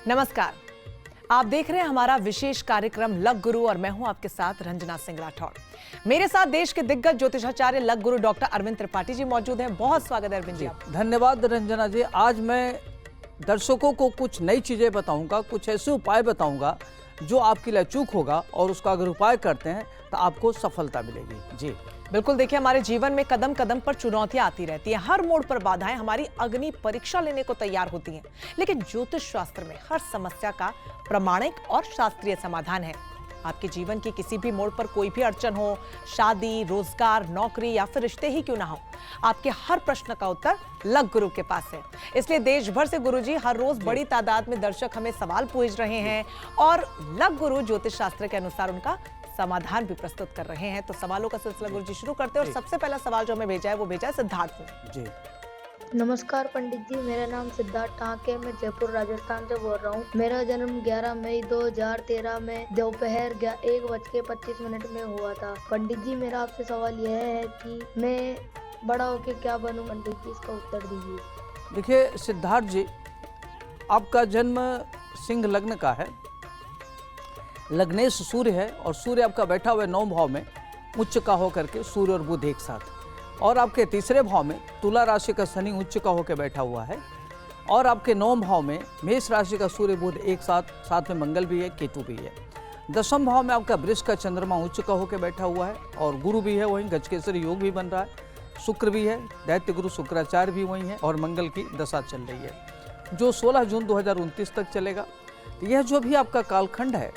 नमस्कार, आप देख रहे हैं हमारा विशेष कार्यक्रम लक गुरु और मैं हूं आपके साथ रंजना सिंह राठौर। मेरे साथ देश के दिग्गज ज्योतिषाचार्य लक गुरु डॉक्टर अरविंद त्रिपाठी जी मौजूद हैं। बहुत स्वागत है अरविंद जी आप। धन्यवाद रंजना जी। आज मैं दर्शकों को कुछ नई चीजें बताऊंगा, कुछ ऐसे उपाय बताऊंगा जो आपके लिए अचूक होगा और उसका अगर उपाय करते हैं तो आपको सफलता मिलेगी। जी बिल्कुल, देखिए हमारे जीवन में कदम कदम पर चुनौतियां आती रहती हैं, हर मोड़ पर बाधाएं हमारी अग्नि परीक्षा लेने को तैयार होती हैं। लेकिन ज्योतिष शास्त्र में हर समस्या का प्रामाणिक और शास्त्रीय समाधान है। आपके जीवन की किसी भी मोड़ पर कोई भी अड़चन हो, शादी, रोजगार, नौकरी या फिर रिश्ते ही क्यों ना हो, आपके हर प्रश्न का उत्तर लक गुरु के पास है। इसलिए देश भर से गुरुजी हर रोज बड़ी तादाद में दर्शक हमें सवाल पूछ रहे हैं और लक गुरु ज्योतिष शास्त्र के अनुसार उनका समाधान भी प्रस्तुत कर रहे हैं। तो सवालों का सिलसिला गुरुजी शुरू करते हैं और सबसे पहला सवाल जो हमें भेजा है वो भेजा है सिद्धार्थ ने। जी नमस्कार पंडित जी, मेरा नाम सिद्धार्थ ठाक है। मैं जयपुर राजस्थान से बोल रहा हूँ। मेरा जन्म 11 मई 2013 में दोपहर 1:25 में हुआ था। पंडित जी, मेरा आपसे सवाल यह है कि मैं बड़ा होकर क्या बनूं? पंडित जी, इसका उत्तर दीजिए। देखिए सिद्धार्थ जी, आपका जन्म सिंह लग्न का है। लग्नेश सूर्य है और सूर्य आपका बैठा हुआ है 9 भाव में उच्च का होकर के, सूर्य और बुध एक साथ। और आपके तीसरे भाव में तुला राशि का शनि उच्च का होकर बैठा हुआ है और आपके 9 भाव में मेष राशि का सूर्य बुध एक साथ में मंगल भी है, केतु भी है। 10वें भाव में आपका वृष का चंद्रमा उच्च का होकर बैठा हुआ है और गुरु भी है, वहीं गजकेसरी योग भी बन रहा है। शुक्र भी है, दैत्य गुरु शुक्राचार्य भी वहीं है और मंगल की दशा चल रही है जो 16 जून 2029 तक चलेगा। यह जो भी आपका कालखंड है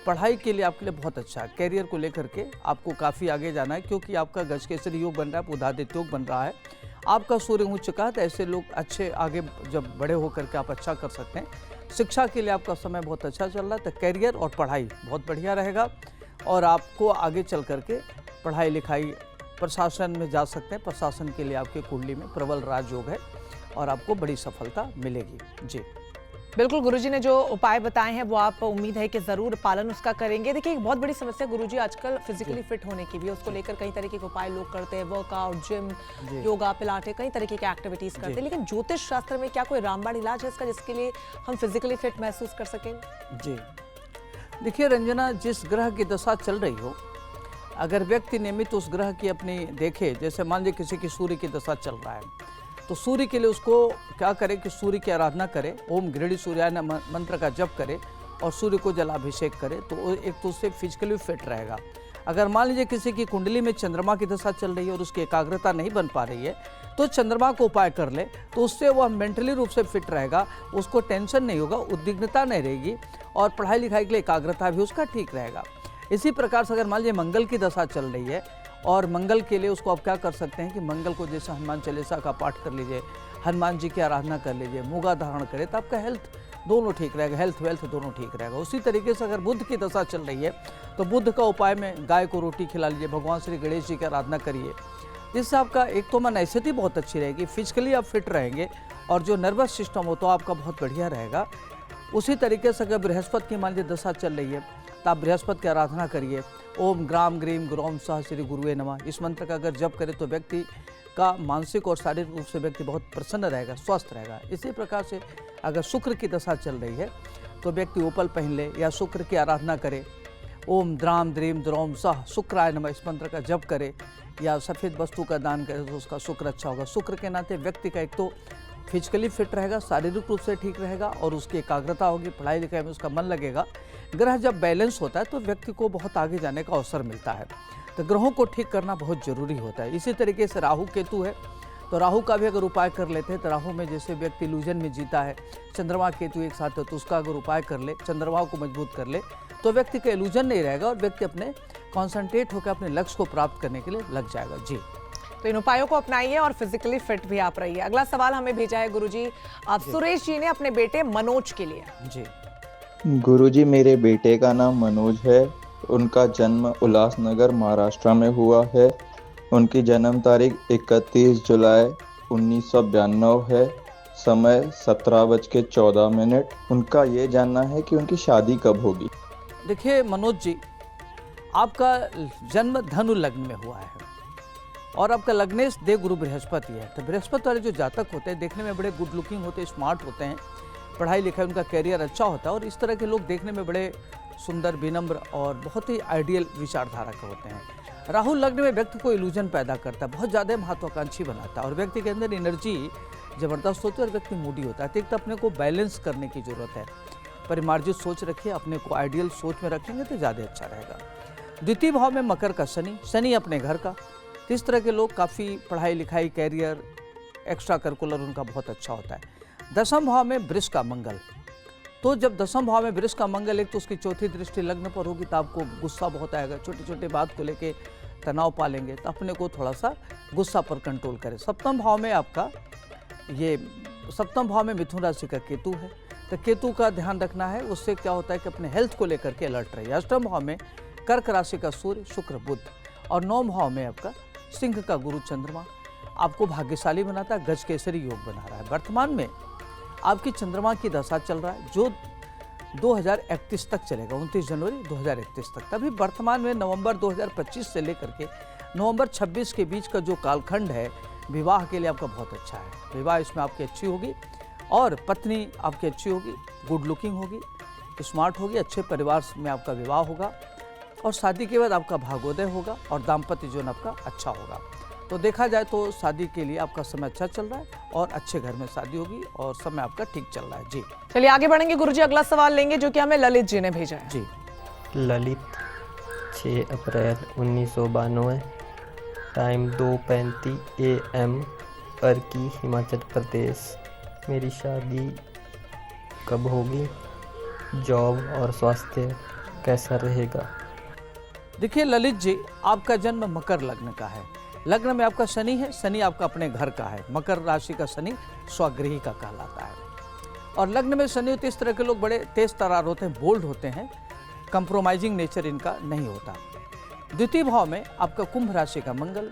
पढ़ाई के लिए आपके लिए बहुत अच्छा है। कैरियर को लेकर के आपको काफ़ी आगे जाना है क्योंकि आपका गजकेसरी योग बन रहा है, बुधादित्य योग बन रहा है, आपका सूर्य उच्च का है। तो ऐसे लोग अच्छे आगे जब बड़े होकर के आप अच्छा कर सकते हैं। शिक्षा के लिए आपका समय बहुत अच्छा चल रहा है, तो कैरियर और पढ़ाई बहुत बढ़िया रहेगा और आपको आगे चल करके पढ़ाई लिखाई प्रशासन में जा सकते हैं। प्रशासन के लिए आपके कुंडली में प्रबल राजयोग है और आपको बड़ी सफलता मिलेगी। जी बिल्कुल, गुरुजी ने जो उपाय बताए हैं वो आप उम्मीद है कि जरूर पालन उसका करेंगे। देखिए एक बहुत बड़ी समस्या गुरुजी आजकल फिजिकली फिट होने की भी है, उसको लेकर कई तरीके के उपाय लोग करते हैं, वर्कआउट, जिम, योगा, पिलाटे, कई तरीके की एक्टिविटीज करते हैं। लेकिन ज्योतिष शास्त्र में क्या कोई रामबाण इलाज है इसका जिसके लिए हम फिजिकली फिट महसूस कर सकेंगे? जी देखिए रंजना, जिस ग्रह की दशा चल रही हो, अगर व्यक्ति नियमित उस ग्रह की अपनी देखे, जैसे मान लीजिए किसी की सूर्य की दशा चल रहा है तो सूर्य के लिए उसको क्या करे कि सूर्य की आराधना करे, ओम गृहणी सूर्याय नमः मंत्र का जप करे और सूर्य को जलाभिषेक करे तो एक तो उससे फिजिकली फिट रहेगा। अगर मान लीजिए किसी की कुंडली में चंद्रमा की दशा चल रही है और उसकी एकाग्रता नहीं बन पा रही है तो चंद्रमा को उपाय कर ले तो उससे वह मेंटली रूप से फिट रहेगा, उसको टेंशन नहीं होगा, उद्विग्नता नहीं रहेगी और पढ़ाई लिखाई के लिए एकाग्रता भी उसका ठीक रहेगा। इसी प्रकार से अगर मान लीजिए मंगल की दशा चल रही है और मंगल के लिए उसको आप क्या कर सकते हैं कि मंगल को जैसे हनुमान चालीसा का पाठ कर लीजिए, हनुमान जी की आराधना कर लीजिए, मुगा धारण करें तो आपका हेल्थ दोनों ठीक रहेगा, हेल्थ वेल्थ दोनों ठीक रहेगा। उसी तरीके से अगर बुध की दशा चल रही है तो बुध का उपाय में गाय को रोटी खिला लीजिए, भगवान श्री गणेश जी की आराधना करिए, जिससे आपका एक तो मन स्थिति बहुत अच्छी रहेगी, फिजिकली आप फिट रहेंगे और जो नर्वस सिस्टम हो तो आपका बहुत बढ़िया रहेगा। उसी तरीके से अगर बृहस्पति की मान लीजिए दशा चल रही है तो आप बृहस्पति की आराधना करिए, ओम ग्राम ग्रीम ग्रौम सह श्री गुरुवे नमः। इस मंत्र का अगर जप करे तो व्यक्ति का मानसिक और शारीरिक रूप से व्यक्ति बहुत प्रसन्न रहेगा, स्वस्थ रहेगा। इसी प्रकार से अगर शुक्र की दशा चल रही है तो व्यक्ति ओपल पहन ले या शुक्र की आराधना करे, ओम द्राम द्रीम द्रौम सह शुक्राय नमः इस मंत्र का जप करे या सफ़ेद वस्तु का दान करे तो उसका शुक्र अच्छा होगा। शुक्र के नाते व्यक्ति का एक तो फिजिकली फिट रहेगा, शारीरिक रूप से ठीक रहेगा और उसकी एकाग्रता होगी, पढ़ाई लिखाई में उसका मन लगेगा। ग्रह जब बैलेंस होता है तो व्यक्ति को बहुत आगे जाने का अवसर मिलता है, तो ग्रहों को ठीक करना बहुत जरूरी होता है। इसी तरीके से राहु केतु है तो राहु का भी अगर उपाय कर लेते हैं तो राहु में जैसे व्यक्ति इल्यूजन में जीता है, चंद्रमा केतु एक साथ है तो उसका अगर उपाय कर ले, चंद्रमा को मजबूत कर ले तो व्यक्ति का इल्यूजन नहीं रहेगा और व्यक्ति अपने कॉन्सेंट्रेट होकर अपने लक्ष्य को प्राप्त करने के लिए लग जाएगा। जी तो इन उपायों को अपनाइए और फिजिकली फिट भी आप रहिए। अगला सवाल हमें भेजा है गुरुजी आप सुरेश जी ने अपने बेटे मनोज के लिए। जी गुरुजी, मेरे बेटे का नाम मनोज है। उनका जन्म उल्लासनगर महाराष्ट्र में हुआ है। उनकी जन्म तारीख 31 जुलाई 1992 है। समय 17:14। उनका ये जानना है कि उनकी शादी कब होगी। देखिए मनोज जी, आपका जन्म धनु लग्न में हुआ है और आपका लग्नेश देव गुरु बृहस्पति है। तो बृहस्पति वाले जो जातक होते हैं देखने में बड़े गुड लुकिंग होते हैं, स्मार्ट होते हैं, पढ़ाई लिखाई उनका कैरियर अच्छा होता है और इस तरह के लोग देखने में बड़े सुंदर, विनम्र और बहुत ही आइडियल विचारधारा के होते हैं। राहु लग्न में व्यक्ति को इल्यूजन पैदा करता है, बहुत ज़्यादा महत्वाकांक्षी बनाता है और व्यक्ति के अंदर एनर्जी ज़बरदस्त होती है और व्यक्ति मूडी होता है। तो एक तो अपने को बैलेंस करने की ज़रूरत है, परिमार्जित सोच रखिए, अपने को आइडियल सोच में रखेंगे तो ज़्यादा अच्छा रहेगा। द्वितीय भाव में मकर का शनि अपने घर का, तो इस तरह के लोग काफ़ी पढ़ाई लिखाई, कैरियर, एक्स्ट्रा करिकुलर उनका बहुत अच्छा होता है। दसम भाव में वृष का मंगल, तो जब दसम भाव में वृष का मंगल, एक तो उसकी चौथी दृष्टि लग्न पर होगी तो आपको गुस्सा बहुत आएगा, छोटी छोटी बात को लेके तनाव पालेंगे, तो अपने को थोड़ा सा गुस्सा पर कंट्रोल करें। सप्तम भाव में मिथुन राशि का केतु है, तो केतु का ध्यान रखना है, उससे क्या होता है कि अपने हेल्थ को लेकर के अलर्ट रहिए। अष्टम भाव में कर्क राशि का सूर्य, शुक्र, बुध और नौम भाव में आपका सिंह का गुरु चंद्रमा आपको भाग्यशाली बनाता है, गज केसरी योग बना रहा है। वर्तमान में आपकी चंद्रमा की दशा चल रहा है जो 2031 तक चलेगा, 29 जनवरी 2031 तक। तभी वर्तमान में नवंबर 2025 से लेकर के नवंबर 26 के बीच का जो कालखंड है विवाह के लिए आपका बहुत अच्छा है। विवाह इसमें आपकी अच्छी होगी और पत्नी आपकी अच्छी होगी, गुड लुकिंग होगी, स्मार्ट होगी, अच्छे परिवार में आपका विवाह होगा और शादी के बाद आपका भाग्योदय होगा और दाम्पत्य जीवन आपका अच्छा होगा। तो देखा जाए तो शादी के लिए आपका समय अच्छा चल रहा है और अच्छे घर में शादी होगी और समय आपका ठीक चल रहा है। जी चलिए आगे बढ़ेंगे गुरुजी, अगला सवाल लेंगे जो कि हमें ललित जी ने भेजा है। जी ललित 6 अप्रैल 1992, टाइम 2:35 AM, अर्की, हिमाचल प्रदेश। मेरी शादी कब होगी? जॉब और स्वास्थ्य कैसा रहेगा? देखिए ललित जी, आपका जन्म मकर लग्न का है, लग्न में आपका शनि है, शनि आपका अपने घर का है, मकर राशि का शनि स्वगृही का कहलाता है और लग्न में शनि होते इस तरह के लोग बड़े तेज तरार होते हैं, बोल्ड होते हैं, कंप्रोमाइजिंग नेचर इनका नहीं होता। द्वितीय भाव में आपका कुंभ राशि का मंगल,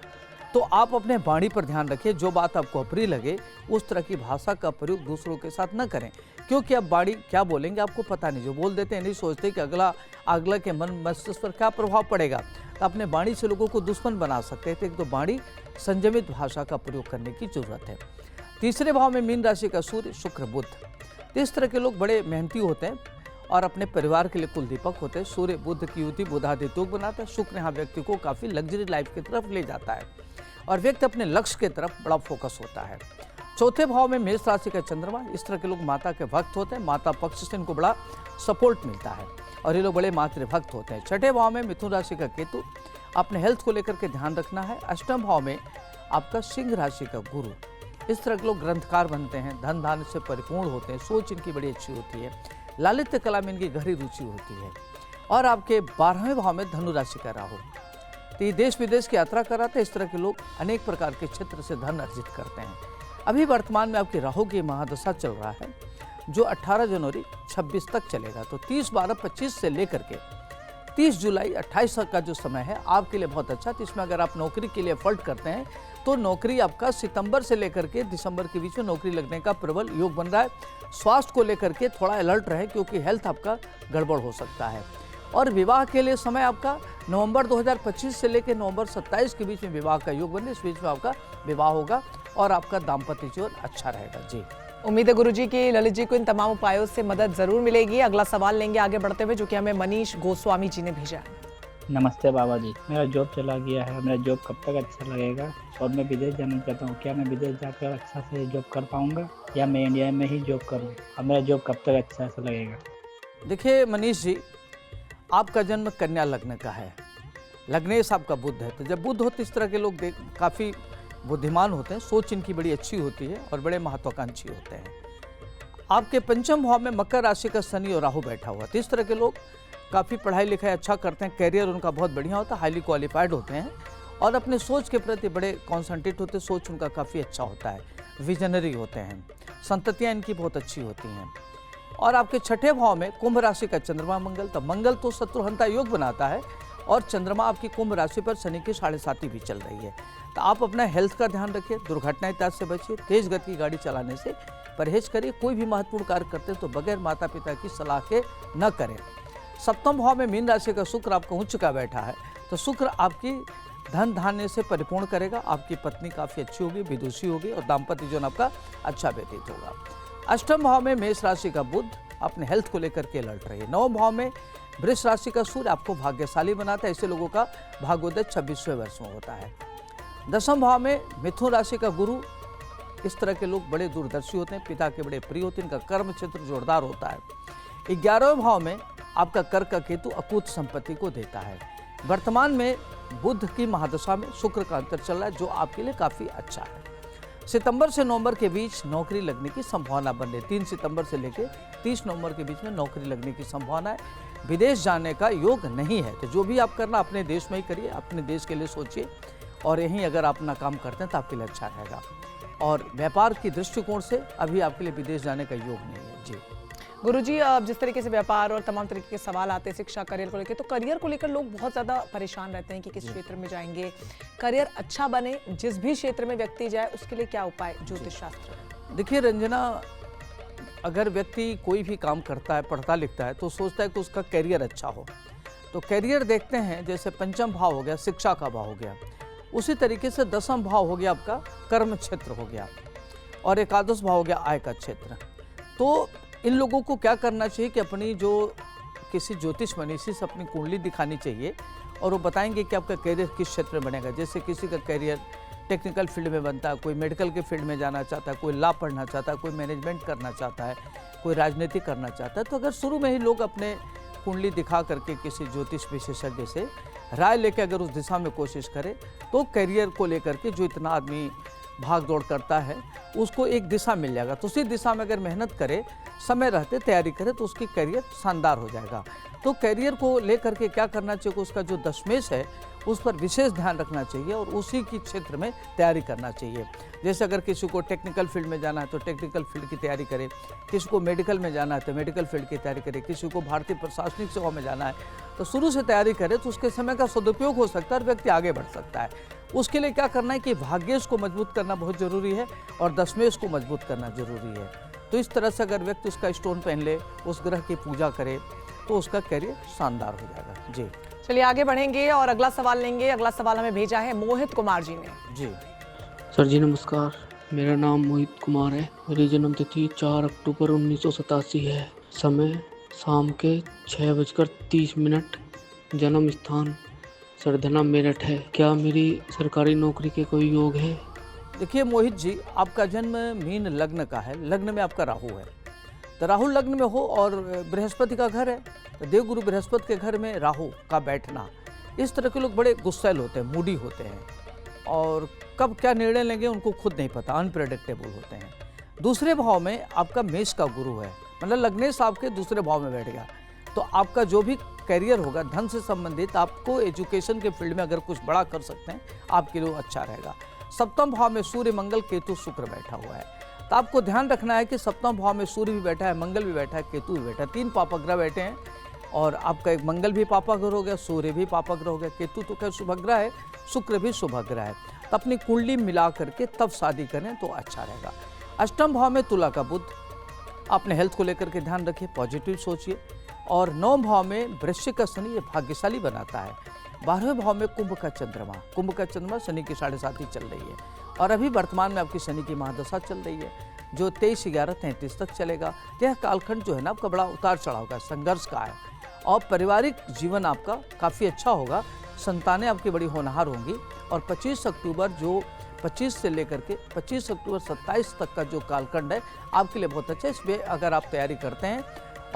तो आप अपने वाणी पर ध्यान रखिए, जो बात आपको अप्रिय लगे उस तरह की भाषा का प्रयोग दूसरों के साथ न करें, क्योंकि आप वाणी क्या बोलेंगे आपको पता नहीं, जो बोल देते हैं नहीं सोचते कि अगला के मन मस्तिष्क पर क्या प्रभाव पड़ेगा, तो अपने वाणी से लोगों को दुश्मन बना सकते हैं। तो एक तो वाणी संयमित भाषा का प्रयोग करने की जरूरत है। तीसरे भाव में मीन राशि का सूर्य, शुक्र, बुध, तो इस तरह के लोग बड़े मेहनती होते हैं और अपने परिवार के लिए कुल दीपक होते हैं। सूर्य बुध की युति बुधादित्य योग बनाता है। शुक्र यहाँ व्यक्ति को काफ़ी लग्जरी लाइफ की तरफ ले जाता है और व्यक्ति अपने लक्ष्य की तरफ बड़ा फोकस होता है। चौथे भाव में मेष राशि का चंद्रमा, इस तरह के लोग माता के भक्त होते हैं, माता पक्ष से इनको बड़ा सपोर्ट मिलता है और ये लोग बड़े मातृभक्त होते हैं। छठे भाव में मिथुन राशि का केतु, अपने हेल्थ को लेकर के ध्यान रखना है। अष्टम भाव में आपका सिंह राशि का गुरु, इस तरह के लोग ग्रंथकार बनते हैं, धन धान्य से परिपूर्ण होते हैं, सोच इनकी बड़ी अच्छी होती है, लालित्य कला में इनकी गहरी रुचि होती है। और आपके 12वें भाव में धनु राशि का राहु, तो ये देश विदेश की यात्रा कराते हैं। इस तरह के लोग अनेक प्रकार के क्षेत्र से धन अर्जित करते हैं। अभी वर्तमान में आपकी राहु की महादशा चल रहा है जो 18 जनवरी 26 तक चलेगा, तो 30/12/25 से लेकर के 30 जुलाई 28 तक का जो समय है आपके लिए बहुत अच्छा। तो इसमें अगर आप नौकरी के लिए एफर्ट करते हैं तो नौकरी आपका सितंबर से लेकर के दिसंबर के बीच में नौकरी लगने का प्रबल योग बन रहा है। स्वास्थ्य को लेकर के थोड़ा अलर्ट रहे क्योंकि हेल्थ आपका गड़बड़ हो सकता है। और विवाह के लिए समय आपका नवंबर 2025 से लेकर नवंबर 27 के बीच में विवाह का योग बने, इस बीच में आपका विवाह होगा और आपका दाम्पत्य जीवन अच्छा रहेगा। जी उम्मीद है गुरुजी की ललित जी को इन तमाम उपायों से मदद जरूर मिलेगी। अगला सवाल लेंगे आगे बढ़ते हुए जो कि हमें मनीष गोस्वामी जी ने भेजा है। नमस्ते बाबा जी, मेरा जॉब चला गया है, मेरा जॉब कब तक अच्छा लगेगा और मैं विदेश जाना चाहता हूँ, क्या मैं विदेश जाकर अच्छा से जॉब कर पाऊँगा या मैं इंडिया में ही जॉब करूँ और मेरा जॉब कब तक अच्छा से लगेगा? देखिए मनीष जी, आपका जन्म कन्या लग्न का है, लग्नेश आपका बुध है, तो जब बुध होते इस तरह के लोग काफ़ी बुद्धिमान होते हैं, सोच इनकी बड़ी अच्छी होती है और बड़े महत्वाकांक्षी होते हैं। आपके पंचम भाव में मकर राशि का शनि और राहु बैठा हुआ, तो इस तरह के लोग काफ़ी पढ़ाई लिखाई अच्छा करते हैं, कैरियर उनका बहुत बढ़िया होता है, हाईली क्वालिफाइड होते हैं और अपने सोच के प्रति बड़े कॉन्सेंट्रेट होते हैं, सोच उनका काफ़ी अच्छा होता है, विजनरी होते हैं, संततियाँ इनकी बहुत अच्छी होती हैं। और आपके छठे भाव में कुंभ राशि का चंद्रमा मंगल, तो मंगल तो शत्रुहंता योग बनाता है और चंद्रमा आपकी कुंभ राशि पर शनि की 7.5 भी चल रही है। तो आप अपना हेल्थ का ध्यान रखिए, दुर्घटना इत्यादि से बचिए, तेज गति की गाड़ी चलाने से परहेज करिए, कोई भी महत्वपूर्ण कार्य करते हैं तो बगैर माता पिता की सलाह के न करें। सप्तम भाव में मीन राशि का शुक्र आपका उच्च का बैठा है, तो शुक्र आपकी धन धान्य से परिपूर्ण करेगा, आपकी पत्नी काफ़ी अच्छी होगी, विदुषी होगी और दाम्पत्य जीवन आपका अच्छा व्यतीत होगा। अष्टम भाव में मेष राशि का बुध अपने हेल्थ को लेकर के लड़ रही है। नवम भाव में वृष राशि का सूर्य आपको भाग्यशाली बनाता है। ऐसे लोगों का भाग्योदय 26वें वर्ष में होता है। दसम भाव में मिथुन राशि का गुरु, इस तरह के लोग बड़े दूरदर्शी होते हैं, पिता के बड़े प्रिय होते हैं, इनका कर्म क्षेत्र जोरदार होता है। 11वें भाव में आपका कर्क का केतु अकूत संपत्ति को देता है। वर्तमान में बुध की महादशा में शुक्र का अंतर चल रहा है, जो आपके लिए काफी अच्छा है। सितंबर से नवंबर के बीच नौकरी लगने की संभावना बन रही है। 3 सितंबर से लेकर 30 नवंबर के बीच में नौकरी लगने की संभावना है। विदेश जाने का योग नहीं है, तो जो भी आप करना अपने देश में ही करिए, अपने देश के लिए सोचिए, और यहीं अगर आप अपना काम करते हैं तो आपके लिए अच्छा रहेगा। और व्यापार की दृष्टिकोण से अभी आपके लिए विदेश जाने का योग नहीं है। जी गुरुजी, अब जिस तरीके से व्यापार और तमाम तरीके के सवाल आते हैं शिक्षा करियर को लेकर, तो करियर को लेकर लोग बहुत ज़्यादा परेशान रहते हैं कि किस क्षेत्र में जाएंगे, करियर अच्छा बने, जिस भी क्षेत्र में व्यक्ति जाए उसके लिए क्या उपाय ज्योतिष शास्त्र? देखिए रंजना, अगर व्यक्ति कोई भी काम करता है, पढ़ता लिखता है, तो सोचता है कि उसका करियर अच्छा हो, तो करियर देखते हैं। जैसे पंचम भाव हो गया शिक्षा का भाव हो गया, उसी तरीके से दसम भाव हो गया आपका कर्म क्षेत्र हो गया, और एकादश भाव हो गया आय का क्षेत्र। तो इन लोगों को क्या करना चाहिए कि अपनी जो किसी ज्योतिष मनीषी से अपनी कुंडली दिखानी चाहिए, और वो बताएंगे कि आपका करियर किस क्षेत्र में बनेगा। जैसे किसी का करियर टेक्निकल फील्ड में बनता है, कोई मेडिकल के फील्ड में जाना चाहता है, कोई लॉ पढ़ना चाहता है, कोई मैनेजमेंट करना चाहता है, कोई राजनीति करना चाहता है। तो अगर शुरू में ही लोग अपने कुंडली दिखा करके किसी ज्योतिष विशेषज्ञ से राय लेकर अगर उस दिशा में कोशिश करे, तो करियर को लेकर के जो इतना आदमी भाग दौड़ करता है उसको एक दिशा मिल जाएगा। तो उसी दिशा में अगर मेहनत करे, समय रहते तैयारी करे, तो उसकी करियर शानदार हो जाएगा। तो करियर को लेकर के क्या करना चाहिए, उसका जो दशमेश है उस पर विशेष ध्यान रखना चाहिए और उसी की क्षेत्र में तैयारी करना चाहिए। जैसे अगर किसी को टेक्निकल फील्ड में जाना है तो टेक्निकल फील्ड की तैयारी करे, किसी को मेडिकल में जाना है तो मेडिकल फील्ड की तैयारी करे, किसी को भारतीय प्रशासनिक सेवा में जाना है तो शुरू से तैयारी करे, तो उसके समय का सदुपयोग हो सकता है और व्यक्ति आगे बढ़ सकता है। उसके लिए क्या करना है कि भाग्येश को मजबूत करना बहुत जरूरी है और दशमेश को मजबूत करना जरूरी है। तो इस तरह से अगर व्यक्ति उसका स्टोन पहन ले, उस ग्रह की पूजा करे, तो उसका करियर शानदार हो जाएगा। जी चलिए आगे बढ़ेंगे और अगला सवाल लेंगे। अगला सवाल हमें भेजा है मोहित कुमार जी ने। जी सर जी नमस्कार, मेरा नाम मोहित कुमार है। मेरी जन्म तिथि 4 अक्टूबर 1987 है। समय शाम के 6:30। जन्म स्थान सरधना मेरठ है। क्या मेरी सरकारी नौकरी के कोई योग है? देखिए मोहित जी, आपका जन्म मीन लग्न का है, लग्न में आपका राहु है। तो राहु लग्न में हो और बृहस्पति का घर है, तो देवगुरु बृहस्पति के घर में राहु का बैठना, इस तरह के लोग बड़े गुस्सैल होते हैं, मूडी होते हैं, और कब क्या निर्णय लेंगे उनको खुद नहीं पता, अनप्रेडिक्टेबल होते हैं। दूसरे भाव में आपका मेष का गुरु है, मतलब लग्नेश आपके दूसरे भाव में बैठ गया, तो आपका जो भी करियर होगा धन से संबंधित, आपको एजुकेशन के फील्ड में अगर कुछ बड़ा कर सकते हैं आपके लिए अच्छा रहेगा। सप्तम भाव में सूर्य मंगल केतु शुक्र बैठा हुआ है, तो आपको ध्यान रखना है कि सप्तम भाव में सूर्य भी बैठा है, मंगल भी बैठा है, केतु भी बैठा है, 3 पापग्रह बैठे हैं। और आपका एक मंगल भी पापाग्रह हो गया, सूर्य भी पापाग्रह हो गया, केतु तो खैर शुभग्रह है, शुक्र भी शुभग्रह है। तो अपनी कुंडली मिला करके तब शादी करें तो अच्छा रहेगा। अष्टम भाव में तुला का बुध, अपने हेल्थ को लेकर के ध्यान रखिए, पॉजिटिव सोचिए। और 9 भाव में वृश्चिक का शनि, ये भाग्यशाली बनाता है। 12वें भाव में कुंभ का चंद्रमा शनि की 7.5 चल रही है, और अभी वर्तमान में आपकी शनि की महादशा चल रही है जो 23/11/33 तक चलेगा। यह कालखंड जो है ना आपका बड़ा उतार चढ़ाव का, संघर्ष का है, और पारिवारिक जीवन आपका काफ़ी अच्छा होगा, संतानें आपकी बड़ी होनहार होंगी। और 25 अक्टूबर जो 25 से लेकर के 25 अक्टूबर 27 तक का जो कालखंड है आपके लिए बहुत अच्छा है। इसमें अगर आप तैयारी करते हैं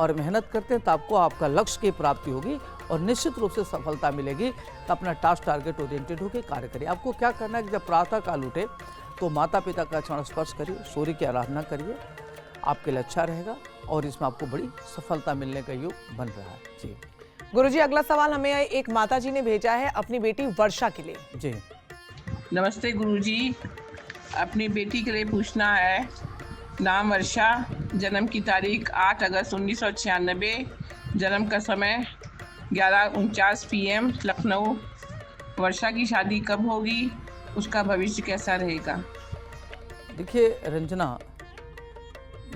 और मेहनत करते हैं तो आपको आपका लक्ष्य की प्राप्ति होगी और निश्चित रूप से सफलता मिलेगी। तो अपना टास्क टारगेट ओरिएंटेड होकर कार्य करिए। आपको क्या करना है कि जब प्रातः काल उठे तो माता पिता का चरण स्पर्श करिए, सूर्य की आराधना करिए, आपके लिए अच्छा रहेगा और इसमें आपको बड़ी सफलता मिलने का योग बन रहा है। जी गुरुजी, अगला सवाल हमें एक माता जी ने भेजा है अपनी बेटी वर्षा के लिए। जी नमस्ते गुरुजी, अपनी बेटी के लिए पूछना है। नाम वर्षा, जन्म की तारीख 8 अगस्त 1996, जन्म का समय 11:49 PM लखनऊ। वर्षा की शादी कब होगी, उसका भविष्य कैसा रहेगा? देखिए रंजना,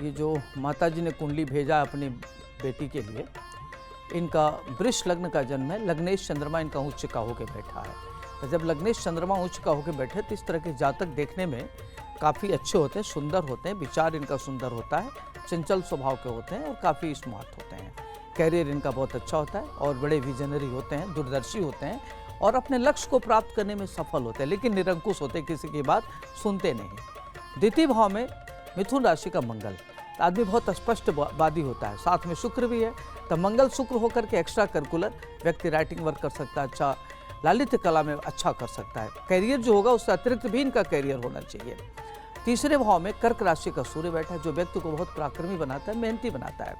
ये जो माता जी ने कुंडली भेजा अपनी बेटी के लिए, इनका वृष लग्न का जन्म है। लग्नेश चंद्रमा इनका उच्च का होकर बैठा है। तो जब लग्नेश चंद्रमा उच्च का होकर बैठे तो इस तरह के जातक देखने में काफ़ी अच्छे होते हैं, सुंदर होते हैं, विचार इनका सुंदर होता है, चंचल स्वभाव के होते हैं और काफ़ी स्मार्ट होते हैं। कैरियर इनका बहुत अच्छा होता है और बड़े विजनरी होते हैं, दूरदर्शी होते हैं और अपने लक्ष्य को प्राप्त करने में सफल होते हैं, लेकिन निरंकुश होते हैं, किसी की बात सुनते नहीं। द्वितीय भाव में मिथुन राशि का मंगल, आदमी बहुत स्पष्टवादी होता है, साथ में शुक्र भी है, तो मंगल शुक्र होकर के एक्स्ट्रा करिकुलर व्यक्ति राइटिंग वर्क कर सकता है, अच्छा ललित कला में अच्छा कर सकता है। कैरियर जो होगा उससे अतिरिक्त भी इनका कैरियर होना चाहिए। तीसरे भाव में कर्क राशि का सूर्य बैठा है, जो व्यक्ति को बहुत पराक्रमी बनाता है, मेहनती बनाता है।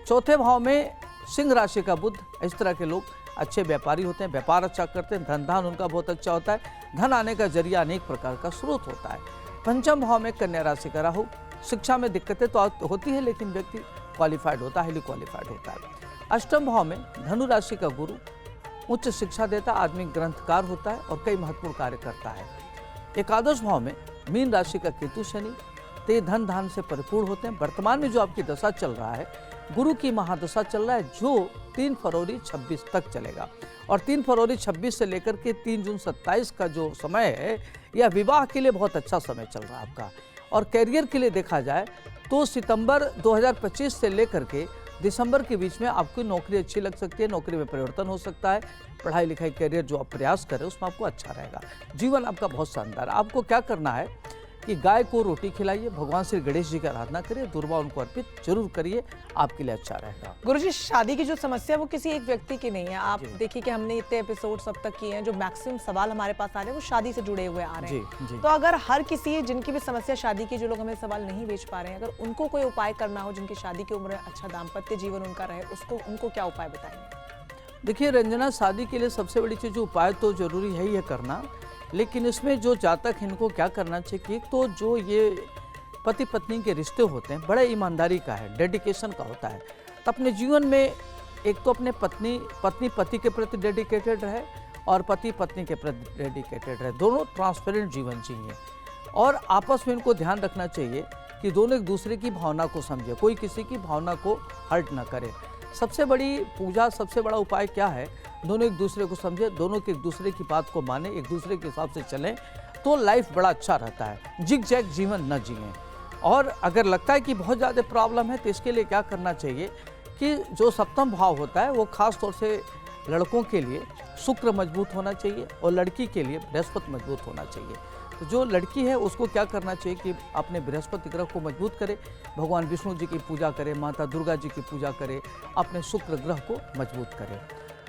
चौथे भाव में सिंह राशि का बुध, इस तरह के लोग अच्छे व्यापारी होते हैं, व्यापार अच्छा करते हैं, धन धान उनका बहुत अच्छा होता है, धन आने का जरिया अनेक प्रकार का स्रोत होता है। पंचम भाव में कन्या राशि का राहु, शिक्षा में दिक्कतें तो होती है लेकिन व्यक्ति क्वालिफाइड होता है, हाईली क्वालिफाइड होता है। अष्टम भाव में धनु राशि का गुरु, उच्च शिक्षा देता, आदमी ग्रंथकार होता है और कई महत्वपूर्ण कार्य करता है। एकादश भाव में मीन राशि का केतु शनि, ते धन धान से परिपूर्ण होते हैं। वर्तमान में जो आपकी दशा चल रहा है, गुरु की महादशा चल रहा है, जो 3 फरवरी 26 तक चलेगा और 3 फरवरी 26 से लेकर के 3 जून 27 का जो समय है, यह विवाह के लिए बहुत अच्छा समय चल रहा है आपका। और कैरियर के लिए देखा जाए तो सितंबर 2025 से लेकर के दिसंबर के बीच में आपको नौकरी अच्छी लग सकती है, नौकरी में परिवर्तन हो सकता है, पढ़ाई लिखाई कैरियर जो आप प्रयास करें उसमें आपको अच्छा रहेगा। जीवन आपका बहुत शानदार। आपको क्या करना है कि गाय को रोटी खिलाइए, भगवान श्री गणेश जी की आराधना करिए, दुर्वा उनको अर्पित जरूर करिए, आपके लिए अच्छा रहेगा। गुरुजी, शादी की जो समस्या वो किसी एक व्यक्ति की नहीं है। आप देखिए कि हमने इतने एपिसोड्स अब तक किए हैं, जो मैक्सिमम सवाल हमारे पास आ रहे हैं वो शादी से जुड़े हुए आ रहे हैं। तो अगर हर किसी, जिनकी भी समस्या शादी की, जो लोग हमें सवाल नहीं भेज पा रहे हैं, अगर उनको कोई उपाय करना हो, जिनकी शादी की उम्र, अच्छा दाम्पत्य जीवन उनका रहे, उसको उनको क्या उपाय बताएंगे? देखिए रंजना, शादी के लिए सबसे बड़ी चीज़, उपाय तो जरूरी है ही है करना, लेकिन इसमें जो जातक इनको क्या करना चाहिए, तो जो ये पति पत्नी के रिश्ते होते हैं बड़े ईमानदारी का है, डेडिकेशन का होता है। तो अपने जीवन में एक तो अपने पत्नी पति के प्रति डेडिकेटेड रहे और पति पत्नी के प्रति डेडिकेटेड रहे, दोनों ट्रांसपेरेंट जीवन चाहिए। और आपस में इनको ध्यान रखना चाहिए कि दोनों एक दूसरे की भावना को समझे, कोई किसी की भावना को हर्ट ना करे। सबसे बड़ी पूजा, सबसे बड़ा उपाय क्या है, दोनों एक दूसरे को समझे, दोनों के एक दूसरे की बात को माने, एक दूसरे के हिसाब से चलें, तो लाइफ बड़ा अच्छा रहता है। जिग जैग जीवन न जिएं। और अगर लगता है कि बहुत ज़्यादा प्रॉब्लम है, तो इसके लिए क्या करना चाहिए कि जो सप्तम भाव होता है वो खास तौर से लड़कों के लिए शुक्र मजबूत होना चाहिए और लड़की के लिए बृहस्पति मजबूत होना चाहिए। तो जो लड़की है उसको क्या करना चाहिए कि अपने बृहस्पति ग्रह को मजबूत करे, भगवान विष्णु जी की पूजा करे, माता दुर्गा जी की पूजा करे, अपने शुक्र ग्रह को मजबूत करे।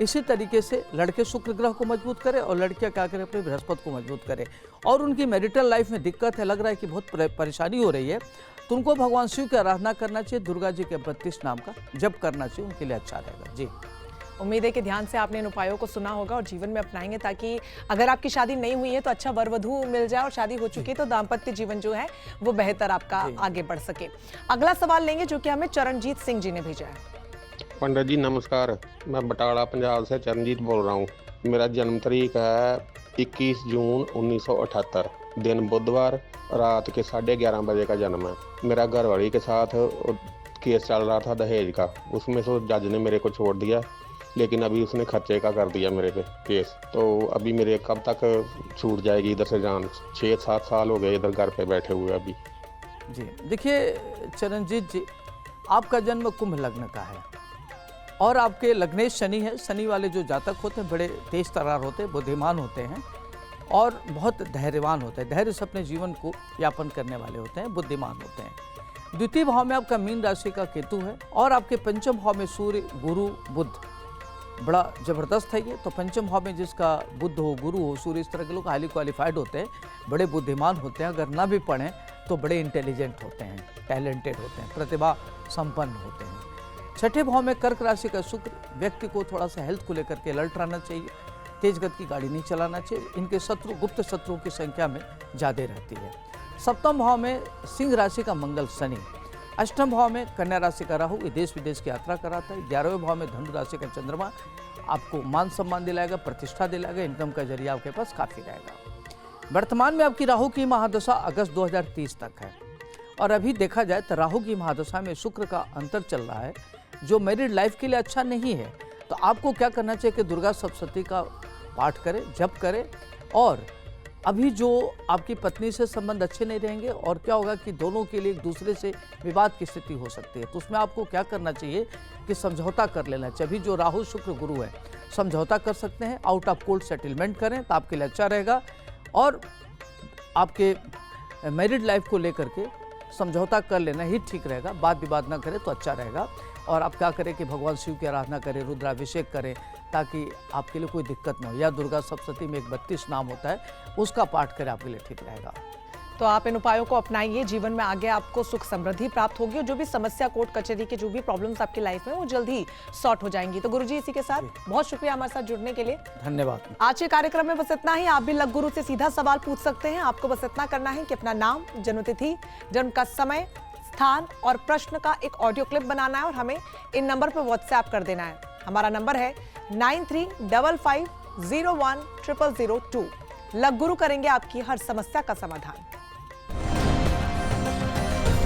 इसी तरीके से लड़के शुक्र ग्रह को मजबूत करें और लड़कियां क्या करें, अपने बृहस्पति को मजबूत करें। और उनकी मैरिटल लाइफ में दिक्कत है, लग रहा है कि बहुत परेशानी हो रही है, तो उनको भगवान शिव की आराधना करना चाहिए, दुर्गा जी के 32 नाम का जप करना चाहिए, उनके लिए अच्छा रहेगा। जी, उम्मीद है कि ध्यान से आपने इन उपायों को सुना होगा और जीवन में अपनाएंगे, ताकि अगर आपकी शादी नहीं हुई है तो अच्छा वर वधू मिल जाए, और शादी हो चुकी है तो दाम्पत्य जीवन जो है वो बेहतर आपका आगे बढ़ सके। अगला सवाल लेंगे जो कि हमें चरणजीत सिंह जी ने भेजा है। पंडित जी नमस्कार, मैं बटाला पंजाब से चरणजीत बोल रहा हूँ। मेरा जन्म तारीख है 21 जून 1978, दिन बुधवार, रात के 11:30 बजे का जन्म है। मेरा घरवाली के साथ केस चल रहा था दहेज का, उसमें से जज ने मेरे को छोड़ दिया, लेकिन अभी उसने खर्चे का कर दिया मेरे पे केस। तो अभी मेरे कब तक छूट जाएगी इधर से जान? 6-7 साल हो गए इधर घर पे बैठे हुए अभी। जी देखिए चरणजीत जी, आपका जन्म कुंभ लग्न का है और आपके लग्नेश शनि है। शनि वाले जो जातक होते हैं बड़े तेज तर्रार होते हैं, बुद्धिमान होते हैं और बहुत धैर्यवान होते हैं, धैर्य से अपने जीवन को यापन करने वाले होते हैं, बुद्धिमान होते हैं। द्वितीय भाव में आपका मीन राशि का केतु है और आपके पंचम भाव में सूर्य, गुरु, बुध, बड़ा जबरदस्त है ये। तो पंचम भाव में जिसका बुध हो, गुरु हो, सूर्य, इस तरह के लोग हाईली क्वालिफाइड होते हैं, बड़े बुद्धिमान होते हैं, अगर ना भी पढ़ें तो बड़े इंटेलिजेंट होते हैं, टैलेंटेड होते हैं, प्रतिभा संपन्न होते हैं। छठे भाव में कर्क राशि का शुक्र, व्यक्ति को थोड़ा सा हेल्थ को लेकर के अलर्ट रहना चाहिए, तेज गति की गाड़ी नहीं चलाना चाहिए, इनके शत्रु, गुप्त शत्रुओं की संख्या में ज़्यादा रहती है। सप्तम भाव में सिंह राशि का मंगल शनि, अष्टम भाव में कन्या राशि का राहु, देश विदेश की यात्रा कराता है। 11वें भाव में धनु राशि का चंद्रमा आपको मान सम्मान दिलाएगा, प्रतिष्ठा दिलाएगा, इनकम का जरिया आपके पास काफ़ी रहेगा। वर्तमान में आपकी राहु की महादशा अगस्त 2030 तक है और अभी देखा जाए तो राहु की महादशा में शुक्र का अंतर चल रहा है, जो मैरिड लाइफ के लिए अच्छा नहीं है। तो आपको क्या करना चाहिए कि दुर्गा सप्तशती का पाठ करें, जप करें और अभी जो आपकी पत्नी से संबंध अच्छे नहीं रहेंगे और क्या होगा कि दोनों के लिए एक दूसरे से विवाद की स्थिति हो सकती है। तो उसमें आपको क्या करना चाहिए कि समझौता कर लेना चाहिए। अभी जो राहु शुक्र गुरु है, समझौता कर सकते हैं, आउट ऑफ कोर्ट सेटलमेंट करें तो आपके लिए अच्छा रहेगा। और आपके मैरिड लाइफ को लेकर के समझौता कर लेना ही ठीक रहेगा, वाद विवाद ना करें तो अच्छा रहेगा। और आप क्या करें कि भगवान शिव की आराधना करें, रुद्राभिषेक करें, ताकि आपके लिए कोई दिक्कत ना हो। या दुर्गा सप्तशती में 132 नाम होता है, उसका पाठ करें, आपके लिए ठीक रहेगा। तो आप इन उपायों को अपनाइए, जीवन में आगे आपको सुख समृद्धि प्राप्त होगी और जो भी समस्या, कोर्ट कचहरी के जो भी प्रॉब्लम्स आपकी लाइफ में, वो जल्द ही सॉर्ट हो जाएंगी। तो गुरुजी, इसी के साथ बहुत शुक्रिया हमारे साथ जुड़ने के लिए। धन्यवाद। आज के कार्यक्रम में बस इतना ही। आप भी लक गुरु से सीधा सवाल पूछ सकते हैं। आपको बस इतना करना है कि अपना नाम, जन्मतिथि, जन्म का समय, स्थान और प्रश्न का एक ऑडियो क्लिप बनाना है और हमें इन नंबर पर व्हाट्सएप कर देना है। हमारा नंबर है 9355010002। लक गुरु करेंगे आपकी हर समस्या का समाधान।